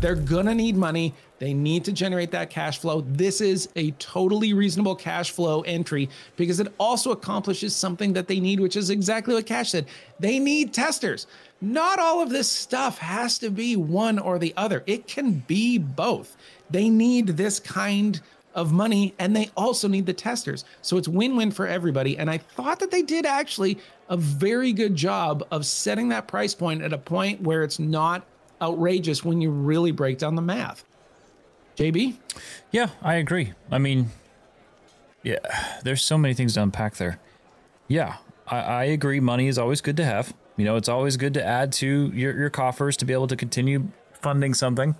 They're gonna need money. They need to generate that cash flow. This is a totally reasonable cash flow entry because it also accomplishes something that they need, which is exactly what Cash said. They need testers. Not all of this stuff has to be one or the other. It can be both. They need this kind of money and they also need the testers. So it's win-win for everybody. And I thought that they did actually a very good job of setting that price point at a point where it's not outrageous when you really break down the math. JB? Yeah, I agree. I mean, yeah, there's so many things to unpack there. Yeah, I agree. Money is always good to have. You know, it's always good to add to your coffers to be able to continue funding something.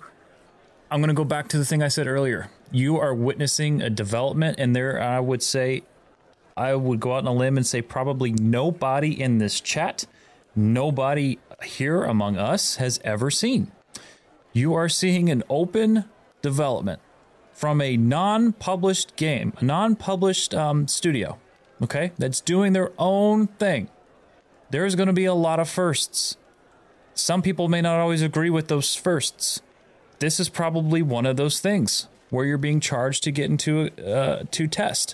I'm going to go back to the thing I said earlier. You are witnessing a development, and there I would say, I would go out on a limb and say probably nobody in this chat, nobody here among us has ever seen. You are seeing an open development from a non-published game, a non-published studio, okay, that's doing their own thing. There's going to be a lot of firsts. Some people may not always agree with those firsts. This is probably one of those things where you're being charged to get into to test.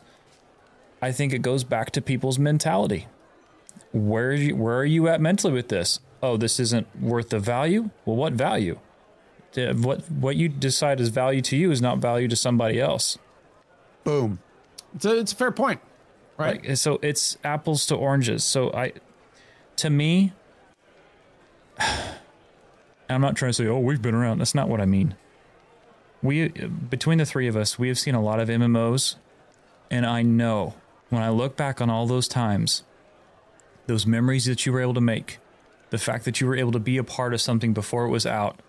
I think it goes back to people's mentality. Where are you at mentally with this? Oh, this isn't worth the value? Well, what value? What you decide is value to you is not value to somebody else. Boom. It's a fair point, right? Like, so it's apples to oranges. So to me, I'm not trying to say, oh, we've been around. That's not what I mean. Between the three of us, we have seen a lot of MMOs, and I know when I look back on all those times, those memories that you were able to make, the fact that you were able to be a part of something before it was out,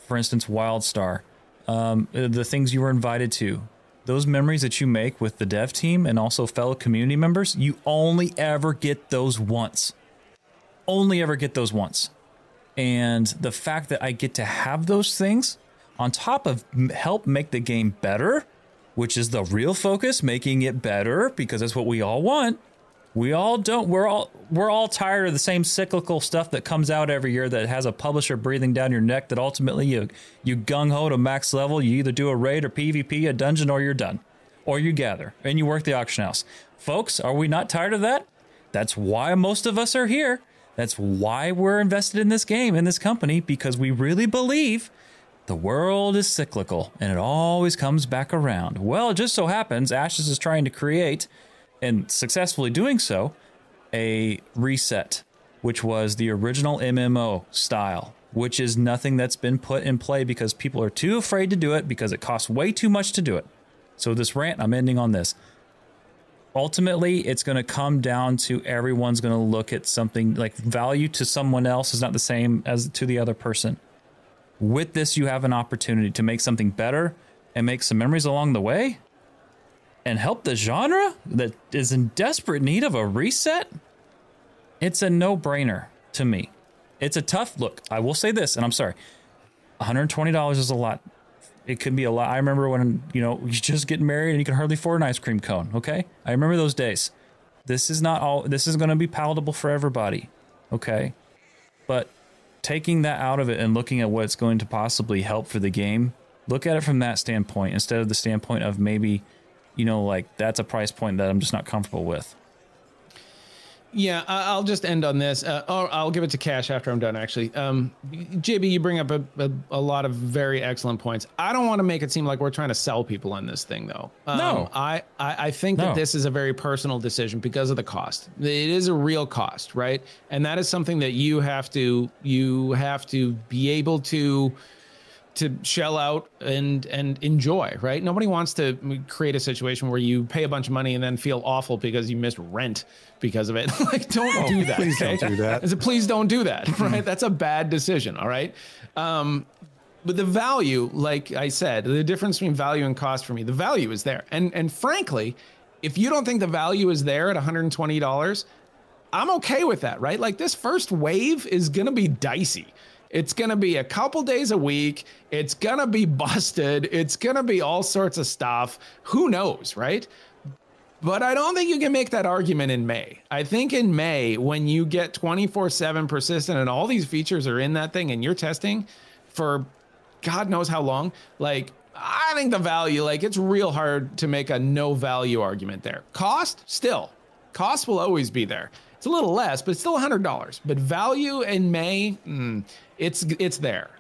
for instance, WildStar, the things you were invited to, those memories that you make with the dev team and also fellow community members, you only ever get those once. Only ever get those once. And the fact that I get to have those things on top of help make the game better, which is the real focus, making it better, because that's what we all want. We all don't. We're all tired of the same cyclical stuff that comes out every year that has a publisher breathing down your neck that ultimately you gung-ho to max level. You either do a raid or PvP, a dungeon, or you're done. Or you gather and you work the auction house. Folks, are we not tired of that? That's why most of us are here. That's why we're invested in this game, in this company, because we really believe the world is cyclical and it always comes back around. Well, it just so happens Ashes is trying to create, and successfully doing so, a reset, which was the original MMO style, which is nothing that's been put in play because people are too afraid to do it because it costs way too much to do it. So this rant, I'm ending on this. Ultimately, it's going to come down to everyone's going to look at something like value to someone else is not the same as to the other person. With this, you have an opportunity to make something better and make some memories along the way and help the genre that is in desperate need of a reset. It's a no-brainer to me. It's a tough look. I will say this, and I'm sorry. $120 is a lot. It could be a lot. I remember when, you just get married and you can hardly afford an ice cream cone, okay? I remember those days. This is going to be palatable for everybody, okay? But taking that out of it and looking at what it's going to possibly help for the game, look at it from that standpoint instead of the standpoint of maybe, like that's a price point that I'm just not comfortable with. Yeah, I'll just end on this. Or I'll give it to Cash after I'm done, actually. JB, you bring up a lot of very excellent points. I don't want to make it seem like we're trying to sell people on this thing, though. No. I think that this is a very personal decision because of the cost. It is a real cost, right? And that is something that you have to be able to shell out and enjoy, right? Nobody wants to create a situation where you pay a bunch of money and then feel awful because you missed rent because of it. Like, don't do that. Please don't do that. Please don't do that, right? That's a bad decision, all right? But the value, like I said, the difference between value and cost for me, the value is there. And frankly, if you don't think the value is there at $120, I'm okay with that, right? Like, this first wave is gonna be dicey. It's going to be a couple days a week. It's going to be busted. It's going to be all sorts of stuff. Who knows, right? But I don't think you can make that argument in May. I think in May, when you get 24/7 persistent and all these features are in that thing and you're testing for God knows how long. Like, I think the value, like, it's real hard to make a no value argument there. Cost, still, cost will always be there. It's a little less, but it's still $100. But value in May, it's there.